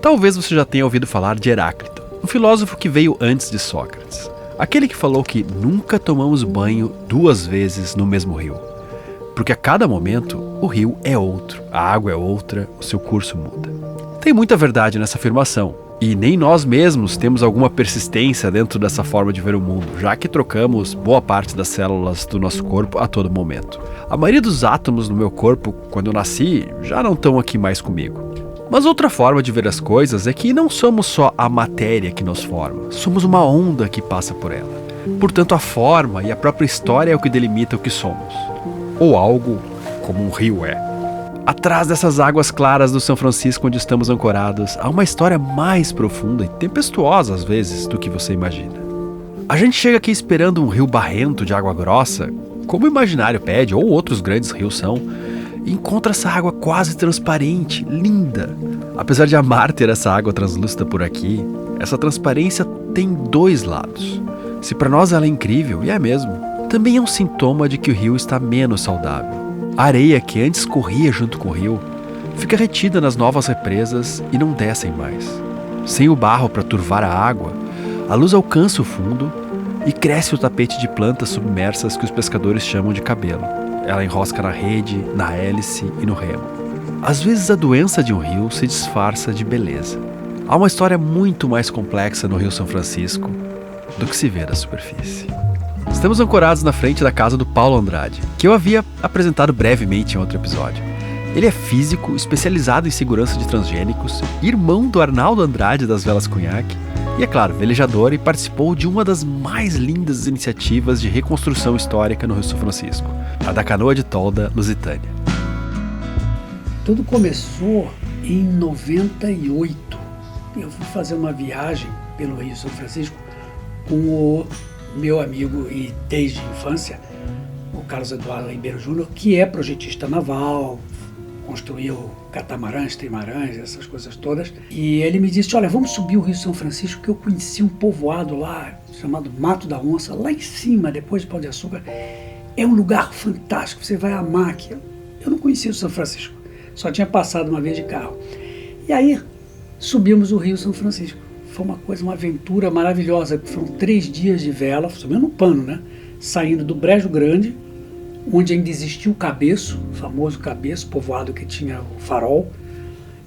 Talvez você já tenha ouvido falar de Heráclito, um filósofo que veio antes de Sócrates. Aquele que falou que nunca tomamos banho 2 vezes no mesmo rio. Porque a cada momento, o rio é outro, a água é outra, o seu curso muda. Tem muita verdade nessa afirmação, e nem nós mesmos temos alguma persistência dentro dessa forma de ver o mundo, já que trocamos boa parte das células do nosso corpo a todo momento. A maioria dos átomos no meu corpo, quando eu nasci, já não estão aqui mais comigo. Mas outra forma de ver as coisas é que não somos só a matéria que nos forma, somos uma onda que passa por ela. Portanto, a forma e a própria história é o que delimita o que somos. Ou algo como um rio é. Atrás dessas águas claras do São Francisco onde estamos ancorados, há uma história mais profunda e tempestuosa às vezes do que você imagina. A gente chega aqui esperando um rio barrento de água grossa, como o imaginário pede, ou outros grandes rios são, e encontra essa água quase transparente, linda. Apesar de amar ter essa água translúcida por aqui, essa transparência tem 2 lados. Se para nós ela é incrível, e é mesmo, também é um sintoma de que o rio está menos saudável. A areia que antes corria junto com o rio fica retida nas novas represas e não descem mais. Sem o barro para turvar a água, a luz alcança o fundo e cresce o tapete de plantas submersas que os pescadores chamam de cabelo. Ela enrosca na rede, na hélice e no remo. Às vezes a doença de um rio se disfarça de beleza. Há uma história muito mais complexa no Rio São Francisco do que se vê da superfície. Estamos ancorados na frente da casa do Paulo Andrade, que eu havia apresentado brevemente em outro episódio. Ele é físico, especializado em segurança de transgênicos, irmão do Arnaldo Andrade das Velas Cunhaque e, é claro, velejador, e participou de uma das mais lindas iniciativas de reconstrução histórica no Rio São Francisco, a da Canoa de Tolda Lusitânia. Tudo começou em 98. Eu fui fazer uma viagem pelo Rio São Francisco com o meu amigo e desde a infância, o Carlos Eduardo Ribeiro Júnior, que é projetista naval, construiu catamarãs, trimarãs, essas coisas todas. E ele me disse, olha, vamos subir o Rio São Francisco, que eu conheci um povoado lá, chamado Mato da Onça, lá em cima, depois de Pão de Açúcar. É um lugar fantástico, você vai amar aqui. Eu não conhecia o São Francisco, só tinha passado uma vez de carro. E aí, subimos o Rio São Francisco. Foi uma coisa, uma aventura maravilhosa. Foram 3 dias de vela, subindo no pano, né? Saindo do Brejo Grande, onde ainda existia o Cabeço, o famoso Cabeço, povoado que tinha o farol.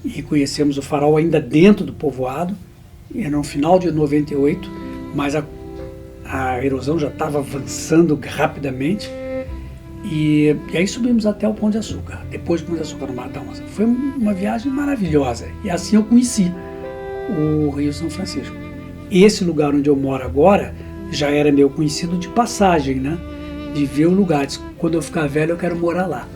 E conhecemos o farol ainda dentro do povoado. Era no final de 98, mas a erosão já estava avançando rapidamente. E aí subimos até o Pão de Açúcar, depois do Pão de Açúcar no Mato da Onça. Foi uma viagem maravilhosa. E assim eu conheci o Rio São Francisco. Esse lugar onde eu moro agora já era meu conhecido de passagem, né? De ver o lugar. Quando eu ficar velho eu quero morar lá.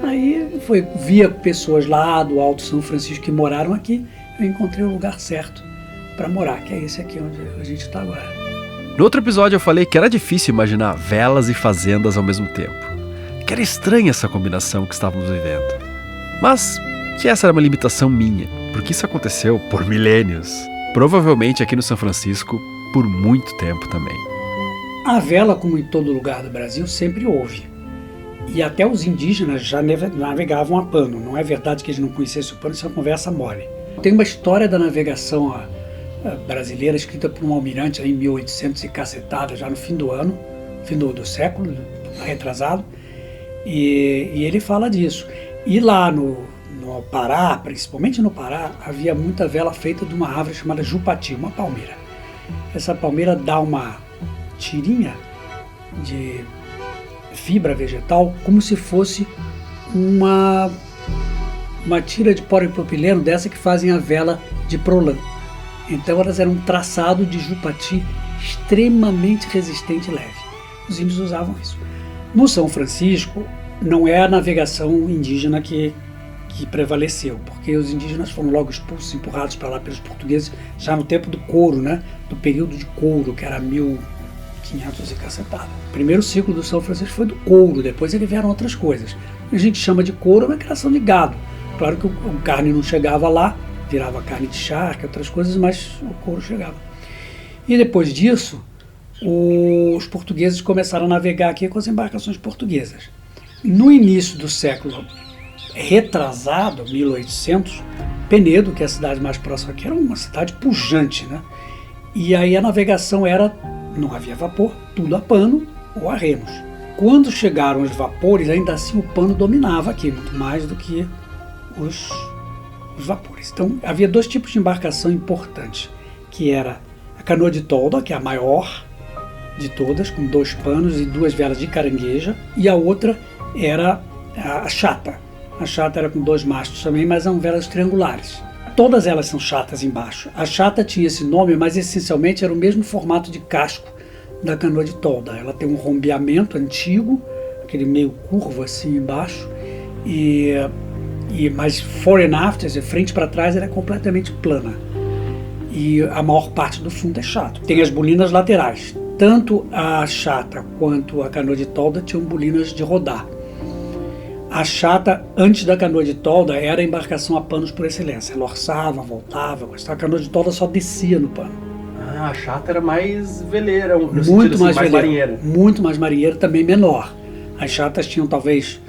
Aí via pessoas lá do Alto São Francisco que moraram aqui, eu encontrei o lugar certo para morar, que é esse aqui onde a gente está agora. No outro episódio eu falei que era difícil imaginar velas e fazendas ao mesmo tempo. Que era estranha essa combinação que estávamos vivendo. Mas que essa era uma limitação minha, porque isso aconteceu por milênios. Provavelmente aqui no São Francisco, por muito tempo também. A vela, como em todo lugar do Brasil, sempre houve. E até os indígenas já navegavam a pano. Não é verdade que eles não conhecessem o pano, isso é uma conversa mole. Tem uma história da navegação brasileira escrita por um almirante em 1800 e cacetada, já no fim do ano, fim do século retrasado, e ele fala disso. E lá no Pará, principalmente no Pará, havia muita vela feita de uma árvore chamada jupati, uma palmeira. Essa palmeira dá uma tirinha de fibra vegetal como se fosse uma tira de polipropileno dessa que fazem a vela de Prolan. Então elas eram um traçado de jupati extremamente resistente e leve. Os índios usavam isso. No São Francisco não é a navegação indígena que prevaleceu, porque os indígenas foram logo expulsos, empurrados para lá pelos portugueses, já no tempo do couro, né? Do período de couro, que era 1500 e cacetada. O primeiro ciclo do São Francisco foi do couro, depois ele vieram outras coisas. A gente chama de couro uma criação de gado. Claro que a carne não chegava lá, virava carne de charque, outras coisas, mas o couro chegava. E depois disso, os portugueses começaram a navegar aqui com as embarcações portuguesas. No início do século retrasado, 1800, Penedo, que é a cidade mais próxima aqui, era uma cidade pujante, né? E aí a navegação não havia vapor, tudo a pano ou a remos. Quando chegaram os vapores, ainda assim o pano dominava aqui, muito mais do que os vapores. Então havia 2 tipos de embarcação importantes, que era a canoa de tolda, que é a maior de todas, com 2 panos e 2 velas de carangueja, e a outra era a chata. A chata era com 2 mastros também, mas eram velas triangulares. Todas elas são chatas embaixo. A chata tinha esse nome, mas essencialmente era o mesmo formato de casco da canoa de tolda. Ela tem um rombeamento antigo, aquele meio curvo assim embaixo, mas fore and aft, de frente para trás, ela é completamente plana. E a maior parte do fundo é chato. Tem as bolinas laterais. Tanto a chata quanto a canoa de tolda tinham bolinas de rodar. A chata, antes da canoa de tolda, era a embarcação a panos por excelência. Ela orçava, voltava, a canoa de tolda só descia no pano. Ah, a chata era mais veleira, no muito sentido assim, mais marinheira. Muito mais marinheira, também menor. As chatas tinham talvez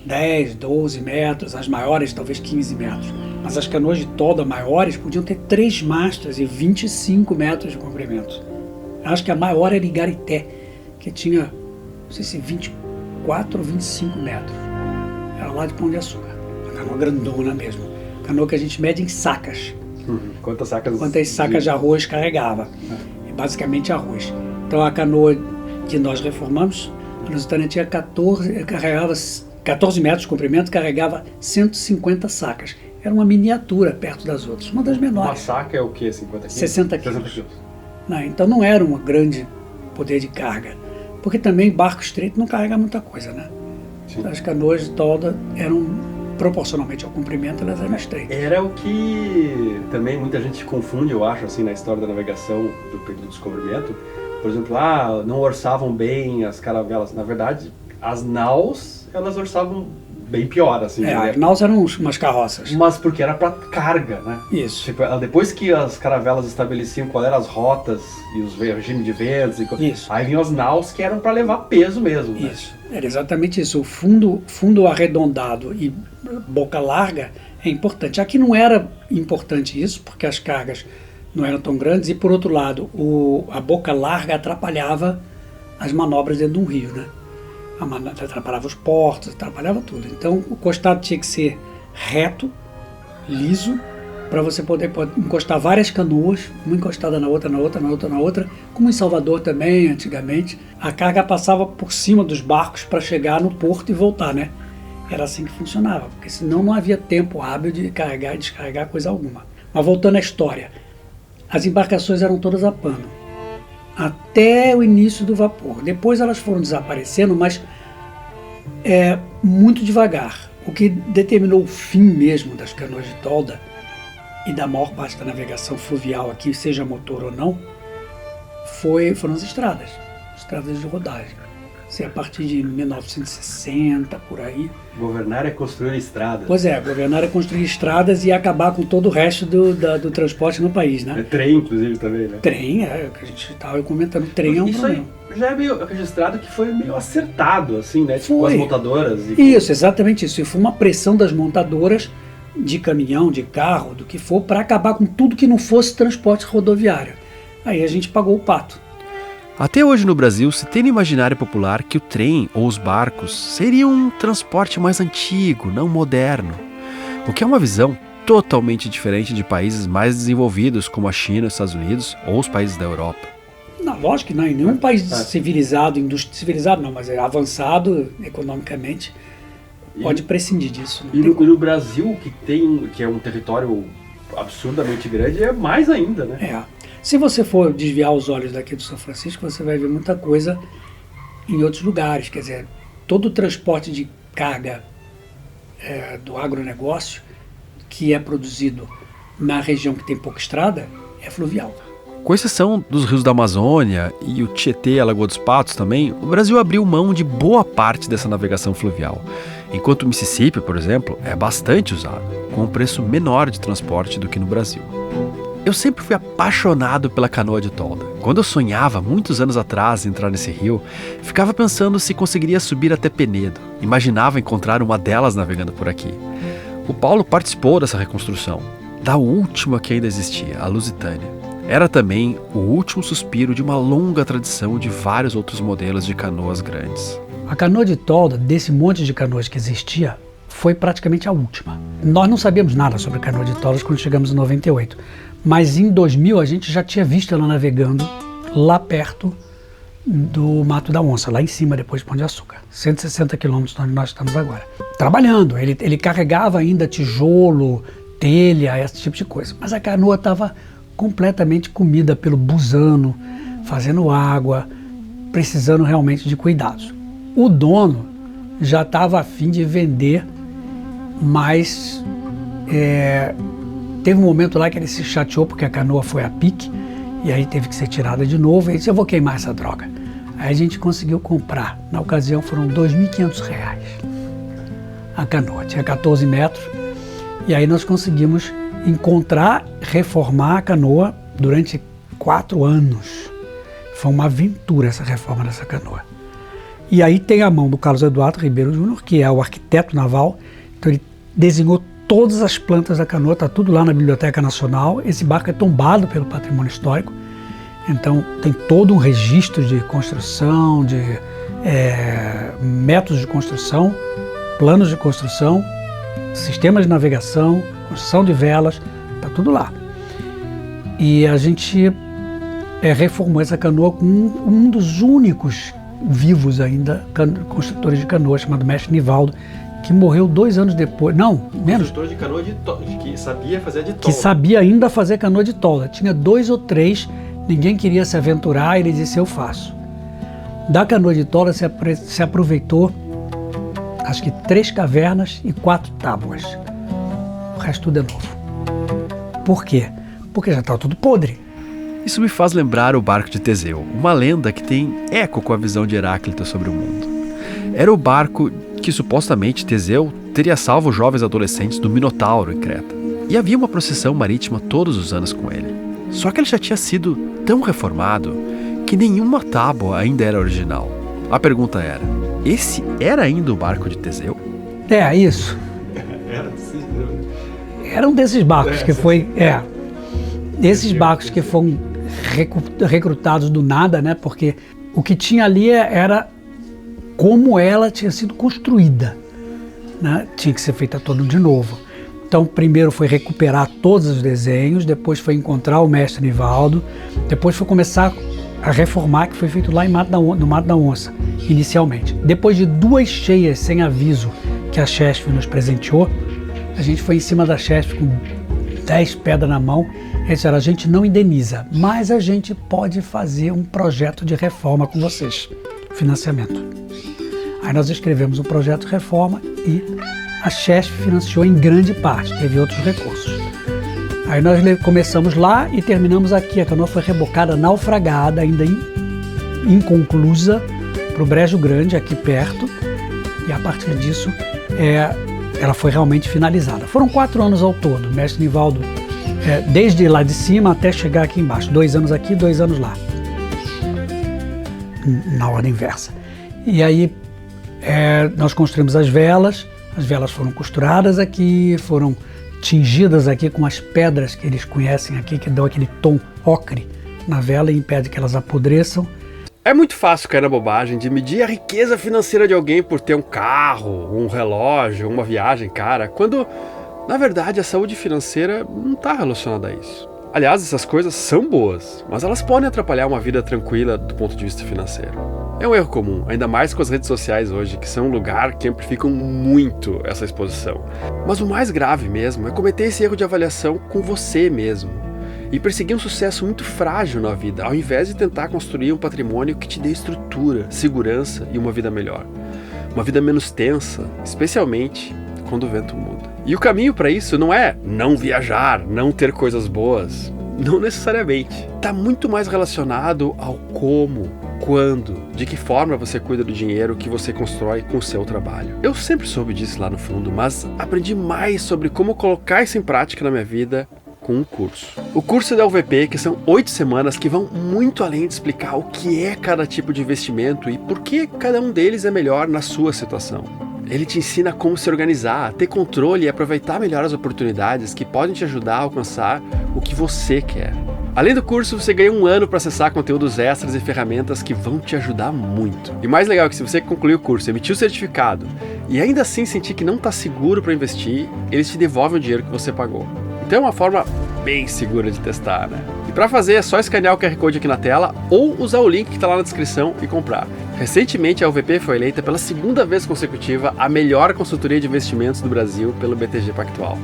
10, 12 metros, as maiores talvez 15 metros. Mas as canoas de tolda maiores podiam ter 3 mastros e 25 metros de comprimento. Acho que a maior era Igarité, que tinha, não sei se 24 ou 25 metros. Era lá de Pão de Açúcar. Uma canoa grandona mesmo. Canoa que a gente mede em sacas. Quantas sacas? Quantas sacas de arroz carregava. E basicamente arroz. Então a canoa que nós reformamos, a Lusitânia tinha 14 metros de comprimento, carregava 150 sacas. Era uma miniatura perto das outras, uma das menores. Uma saca é o quê? 50 quilos? 60 quilos. Não, então não era um grande poder de carga. Porque também barco estreito não carrega muita coisa, né? Sim. As canoas de tolda eram, proporcionalmente ao comprimento, elas eram estreitas. Era o que também muita gente confunde, eu acho, assim, na história da navegação do período do descobrimento. Por exemplo, não orçavam bem as caravelas. Na verdade, as naus, elas orçavam bem pior, assim. As naus eram umas carroças. Mas porque era para carga, né? Isso. Tipo, depois que as caravelas estabeleciam qual eram as rotas e os regimes de ventos, isso. Aí vinham as naus que eram para levar peso mesmo. Isso. Né? Era exatamente isso. O fundo arredondado e boca larga é importante. Aqui não era importante isso, porque as cargas não eram tão grandes, e por outro lado, a boca larga atrapalhava as manobras dentro de um rio, né? Atrapalhava os portos, atrapalhava tudo. Então o costado tinha que ser reto, liso, para você poder encostar várias canoas, uma encostada na outra, na outra, na outra, na outra, como em Salvador também, antigamente. A carga passava por cima dos barcos para chegar no porto e voltar, né? Era assim que funcionava, porque senão não havia tempo hábil de carregar e descarregar coisa alguma. Mas voltando à história, as embarcações eram todas a pano, até o início do vapor. Depois elas foram desaparecendo, mas muito devagar. O que determinou o fim mesmo das canoas de tolda e da maior parte da navegação fluvial aqui, seja motor ou não, foram as estradas de rodagem. A partir de 1960, por aí. Governar é construir estradas. Pois é, governar é construir estradas e acabar com todo o resto do transporte no país, né? Trem, inclusive, também, né? Trem, que a gente estava comentando, trem é um problema. Isso já é meio registrado que foi meio acertado, assim, né? Tipo, foi. As montadoras. Isso, exatamente isso. E foi uma pressão das montadoras de caminhão, de carro, do que for, para acabar com tudo que não fosse transporte rodoviário. Aí a gente pagou o pato. Até hoje no Brasil se tem no imaginário popular que o trem ou os barcos seriam um transporte mais antigo, não moderno. O que é uma visão totalmente diferente de países mais desenvolvidos como a China, os Estados Unidos ou os países da Europa. Não, lógico que não, em nenhum país civilizado, civilizado não, mas avançado economicamente, pode prescindir disso. E no Brasil, que é um território absurdamente grande, é mais ainda, né? Se você for desviar os olhos daqui do São Francisco, você vai ver muita coisa em outros lugares. Quer dizer, todo o transporte de carga do agronegócio que é produzido na região que tem pouca estrada é fluvial. Com exceção dos rios da Amazônia e o Tietê, a Lagoa dos Patos também, o Brasil abriu mão de boa parte dessa navegação fluvial. Enquanto o Mississippi, por exemplo, é bastante usado, com um preço menor de transporte do que no Brasil. Eu sempre fui apaixonado pela canoa de tolda. Quando eu sonhava, muitos anos atrás, em entrar nesse rio, ficava pensando se conseguiria subir até Penedo. Imaginava encontrar uma delas navegando por aqui. O Paulo participou dessa reconstrução. da última que ainda existia, a Lusitânia. Era também o último suspiro de uma longa tradição de vários outros modelos de canoas grandes. A canoa de tolda, desse monte de canoas que existia, foi praticamente a última. Nós não sabíamos nada sobre canoa de toldas quando chegamos em 98, mas em 2000 a gente já tinha visto ela navegando lá perto do Mato da Onça, lá em cima, depois de Pão de Açúcar, 160 quilômetros de onde nós estamos agora. Trabalhando, ele carregava ainda tijolo, telha, esse tipo de coisa, mas a canoa estava completamente comida pelo busano, fazendo água, precisando realmente de cuidados. O dono já estava a fim de vender, mas teve um momento lá que ele se chateou porque a canoa foi a pique e aí teve que ser tirada de novo. E ele disse: eu vou queimar essa droga. Aí a gente conseguiu comprar, na ocasião foram R$ 2.500 a canoa, tinha 14 metros, e aí nós conseguimos encontrar, reformar a canoa durante 4 anos. Foi uma aventura essa reforma dessa canoa. E aí tem a mão do Carlos Eduardo Ribeiro Júnior, que é o arquiteto naval. Então ele desenhou todas as plantas da canoa, está tudo lá na Biblioteca Nacional. Esse barco é tombado pelo patrimônio histórico, então tem todo um registro de construção, de métodos de construção, planos de construção, sistemas de navegação, construção de velas, está tudo lá. E a gente reformou essa canoa com um dos únicos vivos ainda construtores de canoa, chamado Mestre Nivaldo, que morreu 2 anos depois, não, menos. Construtor de canoa que sabia fazer de tolda. Que sabia ainda fazer canoa de tolda. Tinha 2 ou 3, ninguém queria se aventurar, ele disse: eu faço. Da canoa de tolda se aproveitou, acho que 3 cavernas e 4 tábuas. O resto tudo é novo. Por quê? Porque já estava tudo podre. Isso me faz lembrar o barco de Teseu, uma lenda que tem eco com a visão de Heráclito sobre o mundo. Era o barco que supostamente Teseu teria salvo os jovens adolescentes do Minotauro em Creta. E havia uma procissão marítima todos os anos com ele. Só que ele já tinha sido tão reformado que nenhuma tábua ainda era original. A pergunta era: esse era ainda o barco de Teseu? É, isso. Era um desses barcos que foi... Esses barcos que foram recrutados do nada, né? Porque o que tinha ali era como ela tinha sido construída, né? Tinha que ser feita toda de novo. Então, primeiro foi recuperar todos os desenhos, depois foi encontrar o mestre Nivaldo, depois foi começar a reformar, que foi feito lá no Mato da Onça, inicialmente. Depois de 2 cheias sem aviso que a Chesf nos presenteou, a gente foi em cima da Chesf com 10 pedras na mão. Eles disseram: a gente não indeniza, mas a gente pode fazer um projeto de reforma com vocês, financiamento. Aí nós escrevemos um projeto de reforma e a Chesf financiou em grande parte, teve outros recursos. Aí nós começamos lá e terminamos aqui. A canoa foi rebocada, naufragada, ainda inconclusa, para o Brejo Grande, aqui perto, e a partir disso ela foi realmente finalizada. Foram 4 anos ao todo, o mestre Nivaldo, desde lá de cima até chegar aqui embaixo, 2 anos aqui, 2 anos lá, na ordem inversa. E aí nós construímos as velas foram costuradas aqui, foram tingidas aqui com as pedras que eles conhecem aqui, que dão aquele tom ocre na vela e impede que elas apodreçam. É muito fácil cair na bobagem de medir a riqueza financeira de alguém por ter um carro, um relógio, uma viagem cara, quando, na verdade, a saúde financeira não está relacionada a isso. Aliás, essas coisas são boas, mas elas podem atrapalhar uma vida tranquila do ponto de vista financeiro. É um erro comum, ainda mais com as redes sociais hoje, que são um lugar que amplificam muito essa exposição. Mas o mais grave mesmo é cometer esse erro de avaliação com você mesmo e perseguir um sucesso muito frágil na vida, ao invés de tentar construir um patrimônio que te dê estrutura, segurança e uma vida melhor. Uma vida menos tensa, especialmente quando o vento muda. E o caminho para isso não é não viajar, não ter coisas boas. Não necessariamente. Está muito mais relacionado ao como, quando, de que forma você cuida do dinheiro que você constrói com o seu trabalho. Eu sempre soube disso lá no fundo, mas aprendi mais sobre como colocar isso em prática na minha vida com um curso. O curso da UVP, que são 8 semanas que vão muito além de explicar o que é cada tipo de investimento e por que cada um deles é melhor na sua situação. Ele te ensina como se organizar, ter controle e aproveitar melhor as oportunidades que podem te ajudar a alcançar o que você quer. Além do curso, você ganha 1 ano para acessar conteúdos extras e ferramentas que vão te ajudar muito. E o mais legal é que se você concluir o curso, emitir o certificado e ainda assim sentir que não está seguro para investir, eles te devolvem o dinheiro que você pagou. Então é uma forma bem segura de testar, né? E para fazer é só escanear o QR Code aqui na tela ou usar o link que está lá na descrição e comprar. Recentemente a UVP foi eleita pela 2ª vez consecutiva a melhor consultoria de investimentos do Brasil pelo BTG Pactual.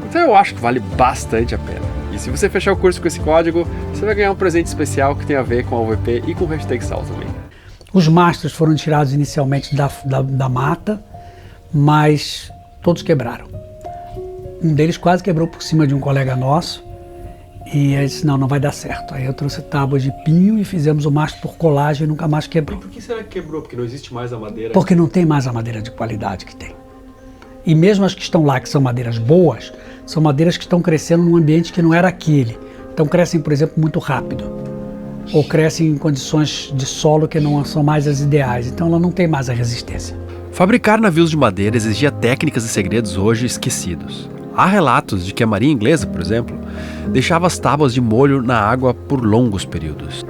Então eu acho que vale bastante a pena. E se você fechar o curso com esse código, você vai ganhar um presente especial que tem a ver com a UVP e com o Hashtag Sal também. Os mastros foram tirados inicialmente da mata, mas todos quebraram. Um deles quase quebrou por cima de um colega nosso e eu disse, não vai dar certo. Aí eu trouxe tábuas de pinho e fizemos o mastro por colagem e nunca mais quebrou. E por que será que quebrou? Porque não existe mais a madeira? Porque não tem mais a madeira de qualidade que tem. E mesmo as que estão lá, que são madeiras boas, são madeiras que estão crescendo num ambiente que não era aquele. Então crescem, por exemplo, muito rápido. Ou crescem em condições de solo que não são mais as ideais. Então ela não tem mais a resistência. Fabricar navios de madeira exigia técnicas e segredos hoje esquecidos. Há relatos de que a marinha inglesa, por exemplo, deixava as tábuas de molho na água por longos períodos,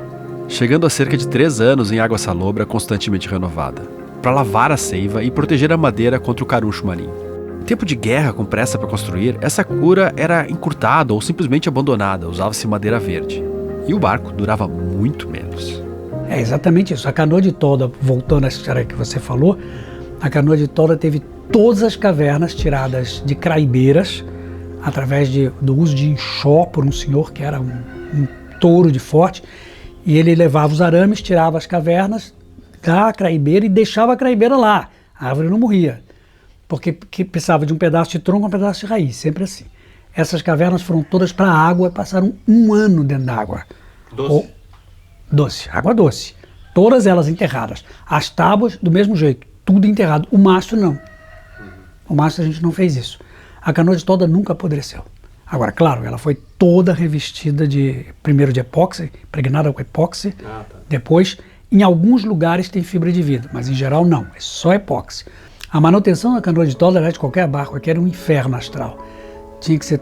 chegando a cerca de 3 anos em água salobra constantemente renovada, para lavar a seiva e proteger a madeira contra o caruncho marinho. Em tempo de guerra com pressa para construir, essa cura era encurtada ou simplesmente abandonada, usava-se madeira verde. E o barco durava muito menos. É exatamente isso. A canoa de tolda, voltando à história que você falou, a canoa de tolda teve todas as cavernas tiradas de craibeiras, através do uso de enxó por um senhor que era um touro de forte, e ele levava os arames, tirava as cavernas da craibeira e deixava a craibeira lá. A árvore não morria, porque precisava de um pedaço de tronco e um pedaço de raiz, sempre assim. Essas cavernas foram todas para a água e passaram 1 ano dentro da água. Doce? Doce, água doce. Todas elas enterradas. As tábuas, do mesmo jeito, tudo enterrado. O mastro não. O mastro a gente não fez isso. A canoa de tolda nunca apodreceu. Agora, claro, ela foi toda revestida primeiro de epóxi, impregnada com epóxi, depois, em alguns lugares tem fibra de vidro, mas em geral não, é só epóxi. A manutenção da canoa de tolda, aliás, de qualquer barco aqui, era um inferno astral. Tinha que ser,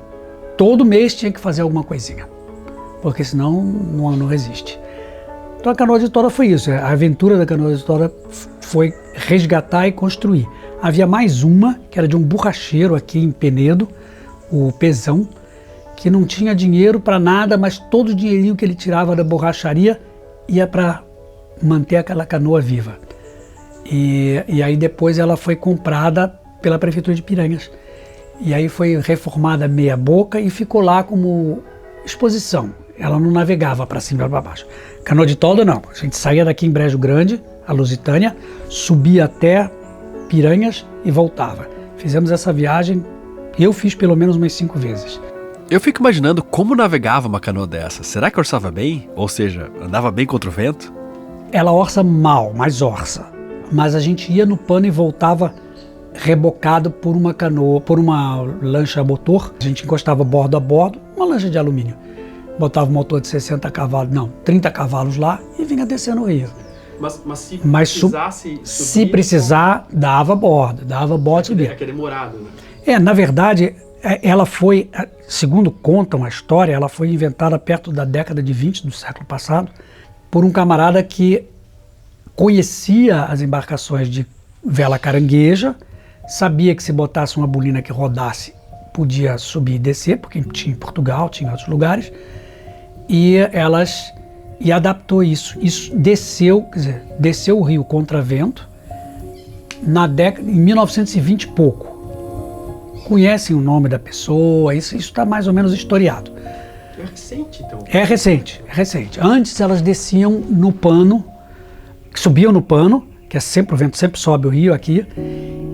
todo mês tinha que fazer alguma coisinha, porque senão não resiste. Então a canoa de tolda foi isso, a aventura da canoa de tolda foi resgatar e construir. Havia mais uma, que era de um borracheiro aqui em Penedo, o Pezão, que não tinha dinheiro para nada, mas todo o dinheirinho que ele tirava da borracharia ia para manter aquela canoa viva. E aí depois ela foi comprada pela Prefeitura de Piranhas. E aí foi reformada meia boca e ficou lá como exposição. Ela não navegava para cima e para baixo. Canoa de tolda não, a gente saía daqui em Brejo Grande, a Lusitânia, subia até Piranhas e voltava. Fizemos essa viagem, eu fiz pelo menos umas 5 vezes. Eu fico imaginando como navegava uma canoa dessa. Será que orçava bem? Ou seja, andava bem contra o vento? Ela orça mal, mas orça. Mas a gente ia no pano e voltava rebocado por uma canoa, por uma lancha a motor. A gente encostava bordo a bordo, uma lancha de alumínio. Botava um motor de 60 cavalos, não, 30 cavalos lá e vinha descendo o rio. Mas se precisasse subir, se precisar, dava bordo e subia. É que é demorado, né? Na verdade, ela foi, segundo contam a história, ela foi inventada perto da década de 20 do século passado por um camarada que conhecia as embarcações de vela carangueja, sabia que se botasse uma bolina que rodasse, podia subir e descer, porque tinha em Portugal, tinha em outros lugares, e adaptou isso. Isso desceu o rio contra vento em 1920 e pouco. Conhecem o nome da pessoa, isso está mais ou menos historiado. É recente, então? É recente. Antes elas desciam no pano, subiam no pano, que é sempre o vento sempre sobe o rio aqui,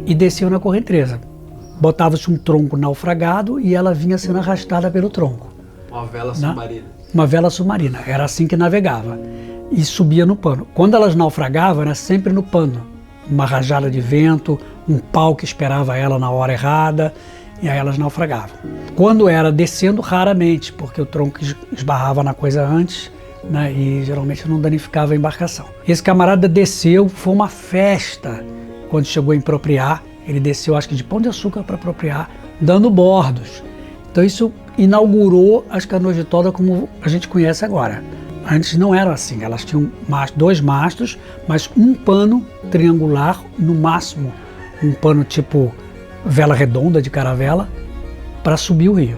e desciam na correnteza. Botava-se um tronco naufragado e ela vinha sendo arrastada pelo tronco. Uma vela submarina. Uma vela submarina, era assim que navegava. E subia no pano. Quando elas naufragavam, era sempre no pano. Uma rajada de vento, um pau que esperava ela na hora errada, e aí elas naufragavam. Quando era descendo, raramente, porque o tronco esbarrava na coisa antes, né, e geralmente não danificava a embarcação. Esse camarada desceu, foi uma festa. quando chegou em Propriá, ele desceu, acho que de Pão de Açúcar para Propriá, dando bordos. Então isso inaugurou as canoas de tolda como a gente conhece agora. Antes não era assim, elas tinham 2 mastros, mas um pano triangular, no máximo um pano tipo vela redonda de caravela, para subir o rio.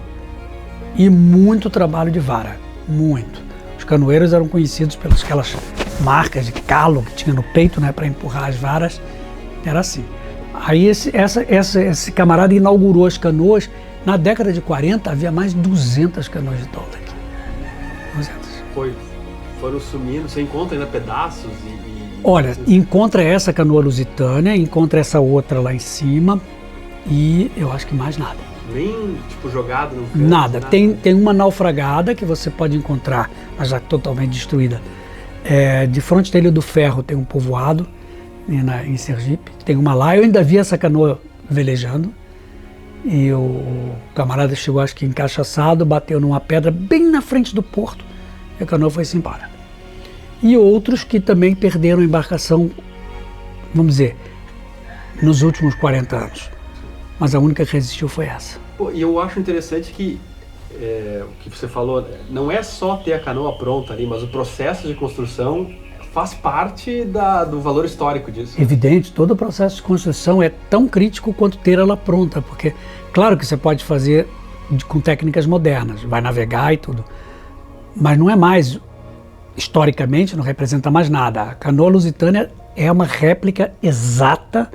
E muito trabalho de vara, muito. Os canoeiros eram conhecidos pelas aquelas marcas de calo que tinha no peito, né, para empurrar as varas, era assim. Aí esse camarada inaugurou as canoas. Na década de 40 havia mais de 200 canoas de tolda aqui. 200. Foram sumindo, você encontra ainda pedaços Olha, encontra essa canoa lusitânia, encontra essa outra lá em cima e eu acho que mais nada. Nem tipo jogado no canto? Nada. Tem uma naufragada que você pode encontrar, mas já totalmente destruída. De frente da Ilha do Ferro tem um povoado, em Sergipe. Tem uma lá, eu ainda vi essa canoa velejando. E o camarada chegou, acho que encaixaçado, bateu numa pedra bem na frente do porto e a canoa foi-se embora. E outros que também perderam a embarcação, vamos dizer, nos últimos 40 anos. Mas a única que resistiu foi essa. E eu acho interessante que o que você falou, não é só ter a canoa pronta ali, mas o processo de construção faz parte do valor histórico disso. Evidente, todo o processo de construção é tão crítico quanto ter ela pronta, porque claro que você pode fazer com técnicas modernas, vai navegar e tudo, mas não é mais, historicamente, não representa mais nada. A canoa lusitânia é uma réplica exata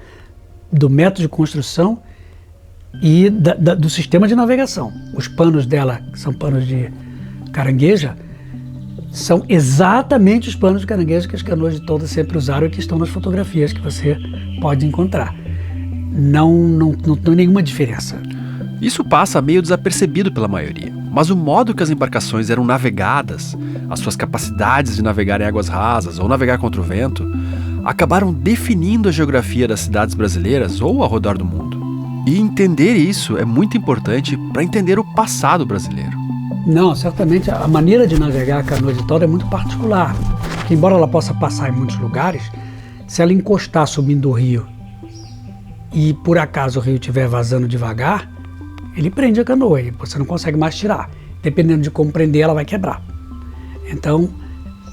do método de construção e do sistema de navegação. Os panos dela, que são panos de carangueja, são exatamente os panos de caranguejo que as canoas de tolda sempre usaram e que estão nas fotografias que você pode encontrar. Não tem nenhuma diferença. Isso passa meio desapercebido pela maioria, mas o modo que as embarcações eram navegadas, as suas capacidades de navegar em águas rasas ou navegar contra o vento, acabaram definindo a geografia das cidades brasileiras ou ao redor do mundo. E entender isso é muito importante para entender o passado brasileiro. Não, certamente a maneira de navegar a canoa de tolda é muito particular, porque embora ela possa passar em muitos lugares, se ela encostar subindo o rio e por acaso o rio estiver vazando devagar, ele prende a canoa e você não consegue mais tirar. Dependendo de como prender, ela vai quebrar. Então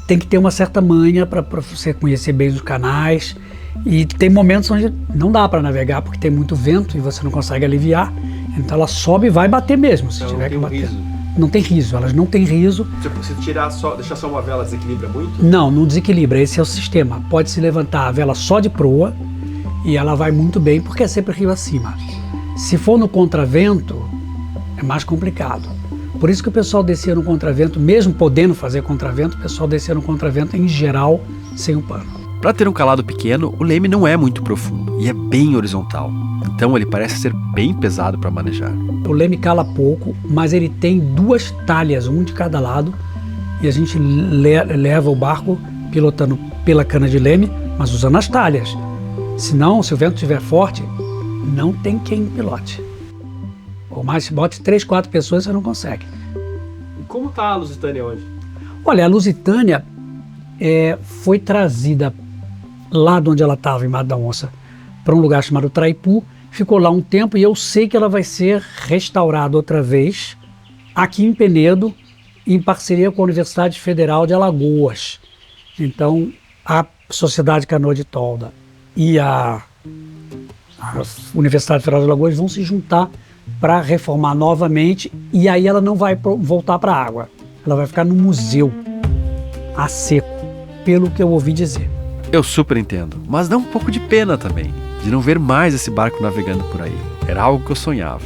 tem que ter uma certa manha para você conhecer bem os canais, e tem momentos onde não dá para navegar porque tem muito vento e você não consegue aliviar, então ela sobe e vai bater mesmo, se tiver que bater. Não tem riso, elas não têm riso. Se deixar só uma vela, desequilibra muito? Não desequilibra, esse é o sistema. Pode se levantar a vela só de proa e ela vai muito bem porque é sempre rio acima. Se for no contravento, é mais complicado. Por isso que o pessoal descia no contravento, mesmo podendo fazer contravento, o pessoal descia no contravento em geral sem o pano. Para ter um calado pequeno, o leme não é muito profundo e é bem horizontal. Então ele parece ser bem pesado para manejar. O leme cala pouco, mas ele tem 2 talhas, um de cada lado, e a gente leva o barco pilotando pela cana de leme, mas usando as talhas. Senão, se o vento estiver forte, não tem quem pilote. Ou mais, se bote 3, 4 pessoas, você não consegue. E como está a Lusitânia hoje? Olha, a Lusitânia foi trazida lá de onde ela estava, em Mar da Onça, para um lugar chamado Traipu, ficou lá um tempo e eu sei que ela vai ser restaurada outra vez aqui em Penedo, em parceria com a Universidade Federal de Alagoas. Então, a Sociedade Canoa de Tolda e a Universidade Federal de Alagoas vão se juntar para reformar novamente, e aí ela não vai voltar para a água, ela vai ficar no museu, a seco, pelo que eu ouvi dizer. Eu super entendo, mas dá um pouco de pena também, de não ver mais esse barco navegando por aí. Era algo que eu sonhava.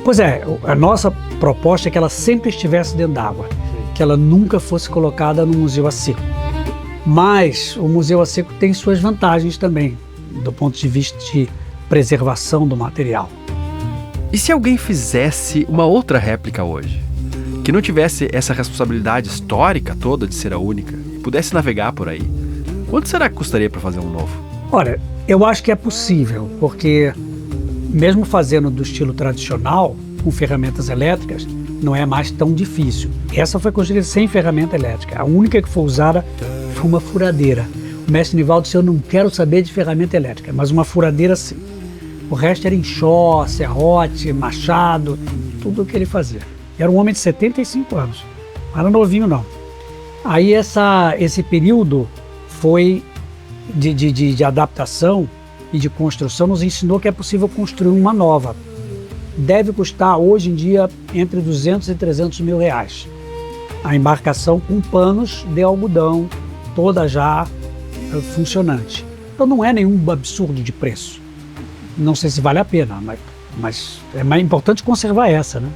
Pois é, a nossa proposta é que ela sempre estivesse dentro d'água, que ela nunca fosse colocada no museu a seco. Mas o museu a seco tem suas vantagens também, do ponto de vista de preservação do material. E se alguém fizesse uma outra réplica hoje, que não tivesse essa responsabilidade histórica toda de ser a única, e pudesse navegar por aí, quanto será que custaria para fazer um novo? Olha, eu acho que é possível, porque mesmo fazendo do estilo tradicional, com ferramentas elétricas, não é mais tão difícil. Essa foi construída sem ferramenta elétrica. A única que foi usada foi uma furadeira. O mestre Nivaldo disse, eu não quero saber de ferramenta elétrica, mas uma furadeira sim. O resto era enxó, serrote, machado, tudo o que ele fazia. Era um homem de 75 anos, não era novinho não. Aí esse período foi de adaptação e de construção, nos ensinou que é possível construir uma nova. Deve custar hoje em dia entre 200 e 300 mil reais. A embarcação com panos de algodão, toda já funcionante. Então não é nenhum absurdo de preço. Não sei se vale a pena, mas é mais importante conservar essa, né?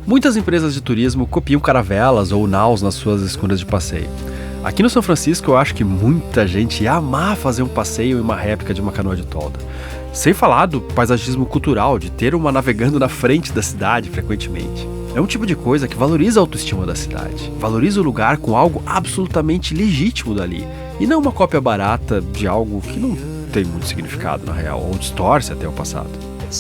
Muitas empresas de turismo copiam caravelas ou naus nas suas escuras de passeio. Aqui no São Francisco eu acho que muita gente ia amar fazer um passeio em uma réplica de uma canoa de tolda. Sem falar do paisagismo cultural, de ter uma navegando na frente da cidade frequentemente. É um tipo de coisa que valoriza a autoestima da cidade, valoriza o lugar com algo absolutamente legítimo dali, e não uma cópia barata de algo que não tem muito significado na real, ou distorce até o passado.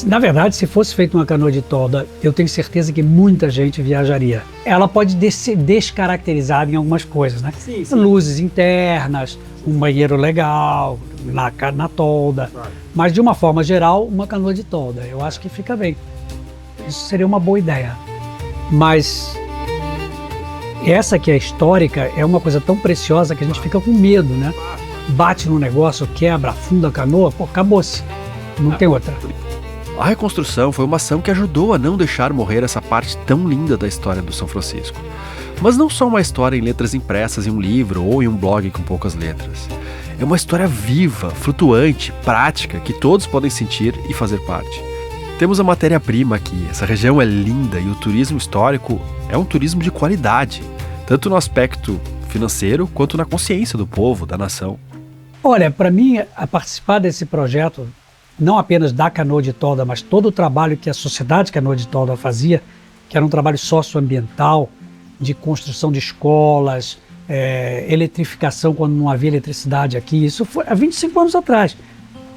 Na verdade, se fosse feita uma canoa de tolda, eu tenho certeza que muita gente viajaria. Ela pode ser descaracterizada em algumas coisas, né? Sim, sim. Luzes internas, um banheiro legal, na tolda. Claro. Mas de uma forma geral, uma canoa de tolda. Eu acho que fica bem. Isso seria uma boa ideia. Mas essa que é histórica é uma coisa tão preciosa que a gente fica com medo, né? Bate no negócio, quebra, afunda a canoa, pô, acabou-se. Não tem outra. A reconstrução foi uma ação que ajudou a não deixar morrer essa parte tão linda da história do São Francisco. Mas não só uma história em letras impressas em um livro ou em um blog com poucas letras. É uma história viva, flutuante, prática, que todos podem sentir e fazer parte. Temos a matéria-prima aqui, essa região é linda e o turismo histórico é um turismo de qualidade, tanto no aspecto financeiro quanto na consciência do povo, da nação. Olha, para mim, a participar desse projeto, não apenas da canoa de tolda, mas todo o trabalho que a Sociedade Canoa de Tolda fazia, que era um trabalho socioambiental, de construção de escolas, eletrificação quando não havia eletricidade aqui, isso foi há 25 anos atrás.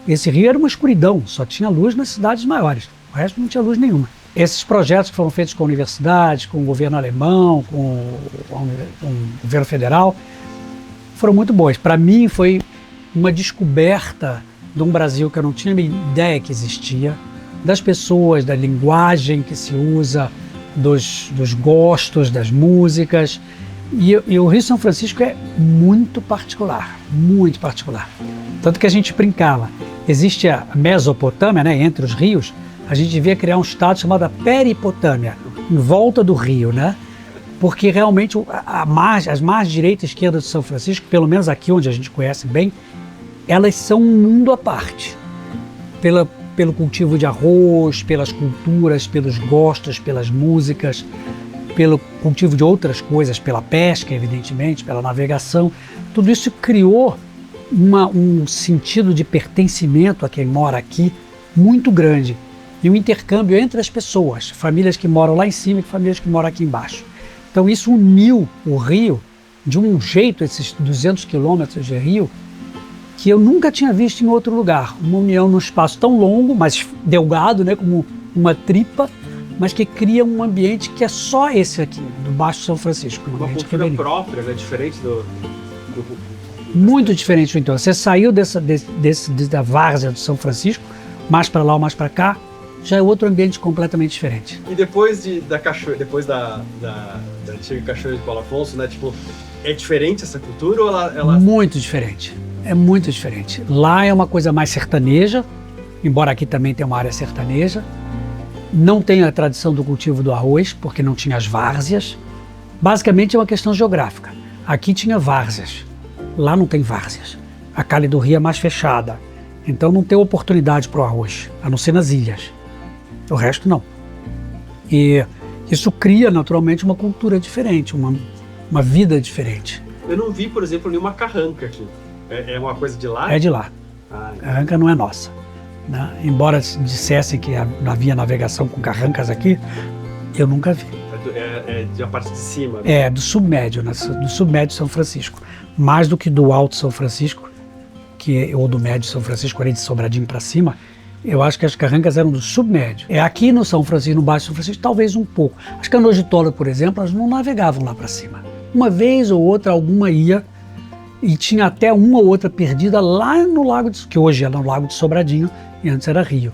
Esse rio era uma escuridão, só tinha luz nas cidades maiores, o resto não tinha luz nenhuma. Esses projetos que foram feitos com universidades, com o governo alemão, com o governo federal, foram muito bons. Para mim foi uma descoberta de um Brasil que eu não tinha ideia que existia, das pessoas, da linguagem que se usa, dos gostos, das músicas. E o Rio São Francisco é muito particular, muito particular. Tanto que a gente brincava, existe a Mesopotâmia, né, entre os rios, a gente devia criar um estado chamado Peripotâmia, em volta do rio, né? Porque realmente as margens direita e esquerda de São Francisco, pelo menos aqui onde a gente conhece bem, elas são um mundo à parte. Pelo cultivo de arroz, pelas culturas, pelos gostos, pelas músicas, pelo cultivo de outras coisas, pela pesca, evidentemente, pela navegação. Tudo isso criou um sentido de pertencimento a quem mora aqui muito grande. E um intercâmbio entre as pessoas, famílias que moram lá em cima e famílias que moram aqui embaixo. Então isso uniu o rio de um jeito, esses 200 quilômetros de rio, que eu nunca tinha visto em outro lugar. Uma união num espaço tão longo, mas delgado, né, como uma tripa, mas que cria um ambiente que é só esse aqui, do Baixo São Francisco. Uma cultura própria, né, diferente Muito diferente do entorno. Você saiu da várzea do São Francisco, mais para lá ou mais para cá, já é outro ambiente completamente diferente. E depois da antiga cachoeira de Paulo Afonso, né, tipo, é diferente essa cultura ou ela... Muito diferente. É muito diferente. Lá é uma coisa mais sertaneja, embora aqui também tenha uma área sertaneja. Não tem a tradição do cultivo do arroz, porque não tinha as várzeas. Basicamente é uma questão geográfica. Aqui tinha várzeas, lá não tem várzeas. A calha do rio é mais fechada, então não tem oportunidade para o arroz, a não ser nas ilhas. O resto não. E isso cria naturalmente uma cultura diferente, uma vida diferente. Eu não vi, por exemplo, nenhuma carranca aqui. É uma coisa de lá? É de lá. A carranca não é nossa, né? Embora dissessem que havia navegação com carrancas aqui, eu nunca vi. É da parte de cima? Né? É, do submédio, né? Do submédio São Francisco. Mais do que do Alto São Francisco, ou do Médio São Francisco, ali de Sobradinho para cima, eu acho que as carrancas eram do submédio. É aqui no São Francisco, no Baixo São Francisco, talvez um pouco. As canoas de tolda, por exemplo, elas não navegavam lá para cima. Uma vez ou outra, alguma ia, E tinha até uma ou outra perdida lá no Lago que hoje é no Lago de Sobradinho e antes era Rio.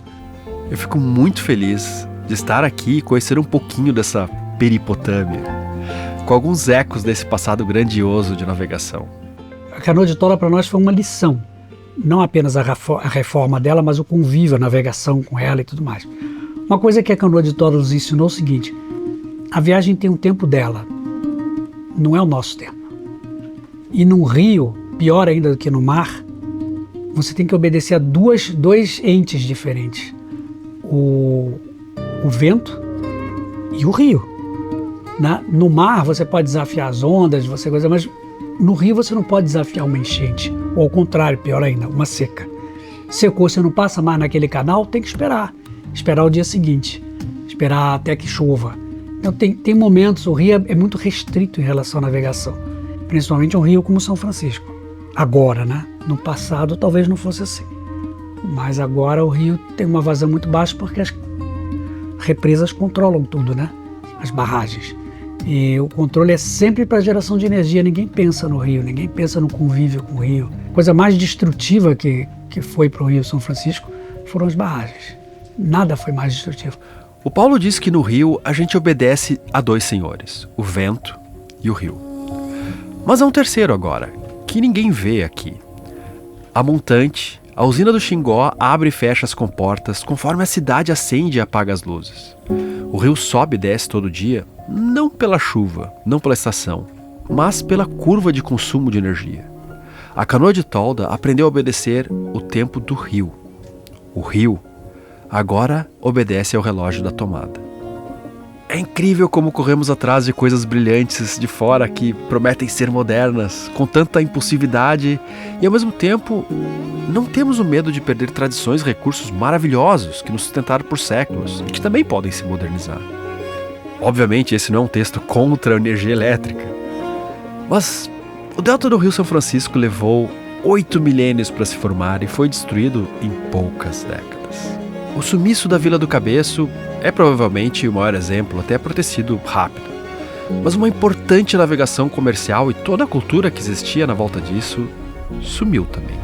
Eu fico muito feliz de estar aqui e conhecer um pouquinho dessa Peripotâmia, com alguns ecos desse passado grandioso de navegação. A canoa de tola para nós foi uma lição. Não apenas a reforma dela, mas o convívio, a navegação com ela e tudo mais. Uma coisa que a canoa de tola nos ensinou é o seguinte: a viagem tem um tempo dela, não é o nosso tempo. E num rio, pior ainda do que no mar, você tem que obedecer a dois entes diferentes. O vento e o rio. No mar você pode desafiar as ondas, mas no rio você não pode desafiar uma enchente. Ou ao contrário, pior ainda, uma seca. Secou, você não passa mais naquele canal, tem que esperar. Esperar o dia seguinte. Esperar até que chova. Então tem momentos, o rio é muito restrito em relação à navegação. Principalmente um rio como São Francisco. Agora, né? No passado talvez não fosse assim. Mas agora o rio tem uma vazão muito baixa porque as represas controlam tudo, né? As barragens. E o controle é sempre para geração de energia. Ninguém pensa no rio, ninguém pensa no convívio com o rio. A coisa mais destrutiva que foi para o Rio São Francisco foram as barragens. Nada foi mais destrutivo. O Paulo diz que no rio a gente obedece a dois senhores, o vento e o rio. Mas há um terceiro agora, que ninguém vê aqui. A montante, a usina do Xingó abre e fecha as comportas conforme a cidade acende e apaga as luzes. O rio sobe e desce todo dia, não pela chuva, não pela estação, mas pela curva de consumo de energia. A canoa de tolda aprendeu a obedecer o tempo do rio. O rio agora obedece ao relógio da tomada. É incrível como corremos atrás de coisas brilhantes de fora que prometem ser modernas, com tanta impulsividade, e ao mesmo tempo não temos o medo de perder tradições e recursos maravilhosos que nos sustentaram por séculos e que também podem se modernizar. Obviamente esse não é um texto contra a energia elétrica, mas o delta do Rio São Francisco levou 8 milênios para se formar e foi destruído em poucas décadas. O sumiço da Vila do Cabeço é provavelmente o maior exemplo, até por ter sido rápido. Mas uma importante navegação comercial e toda a cultura que existia na volta disso sumiu também.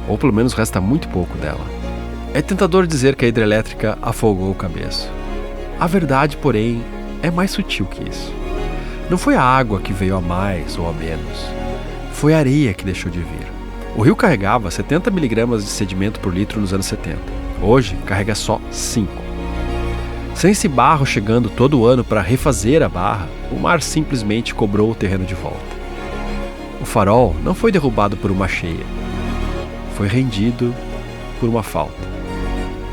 Ou pelo menos resta muito pouco dela. É tentador dizer que a hidrelétrica afogou o Cabeço. A verdade, porém, é mais sutil que isso. Não foi a água que veio a mais ou a menos. Foi a areia que deixou de vir. O rio carregava 70 miligramas de sedimento por litro nos anos 70. Hoje, carrega só 5. Sem esse barro chegando todo ano para refazer a barra, o mar simplesmente cobrou o terreno de volta. O farol não foi derrubado por uma cheia. Foi rendido por uma falta.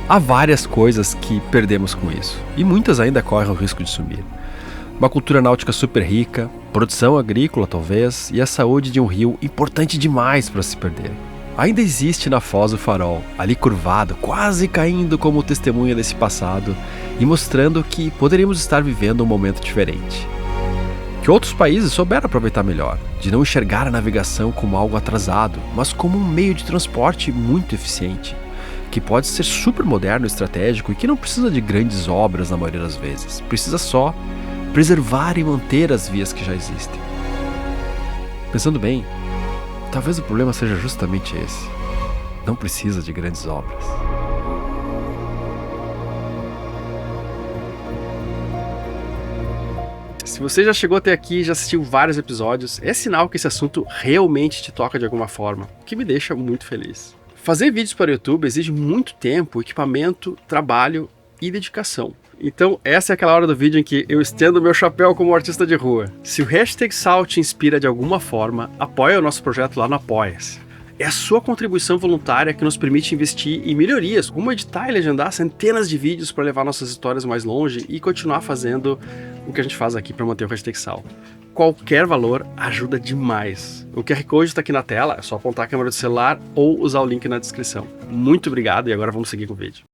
Há várias coisas que perdemos com isso, e muitas ainda correm o risco de sumir. Uma cultura náutica super rica, produção agrícola talvez, e a saúde de um rio importante demais para se perder. Ainda existe na Foz o farol, ali curvado, quase caindo como testemunha desse passado e mostrando que poderíamos estar vivendo um momento diferente. Que outros países souberam aproveitar melhor, de não enxergar a navegação como algo atrasado, mas como um meio de transporte muito eficiente, que pode ser super moderno e estratégico e que não precisa de grandes obras na maioria das vezes, precisa só preservar e manter as vias que já existem. Pensando bem, talvez o problema seja justamente esse. Não precisa de grandes obras. Se você já chegou até aqui e já assistiu vários episódios, é sinal que esse assunto realmente te toca de alguma forma, o que me deixa muito feliz. Fazer vídeos para o YouTube exige muito tempo, equipamento, trabalho e dedicação. Então essa é aquela hora do vídeo em que eu estendo meu chapéu como artista de rua. Se o hashtag Sal te inspira de alguma forma, apoia o nosso projeto lá no Apoia-se. É a sua contribuição voluntária que nos permite investir em melhorias, como editar e legendar centenas de vídeos para levar nossas histórias mais longe e continuar fazendo o que a gente faz aqui para manter o hashtag Sal. Qualquer valor ajuda demais. O QR Code está aqui na tela, é só apontar a câmera do celular ou usar o link na descrição. Muito obrigado e agora vamos seguir com o vídeo.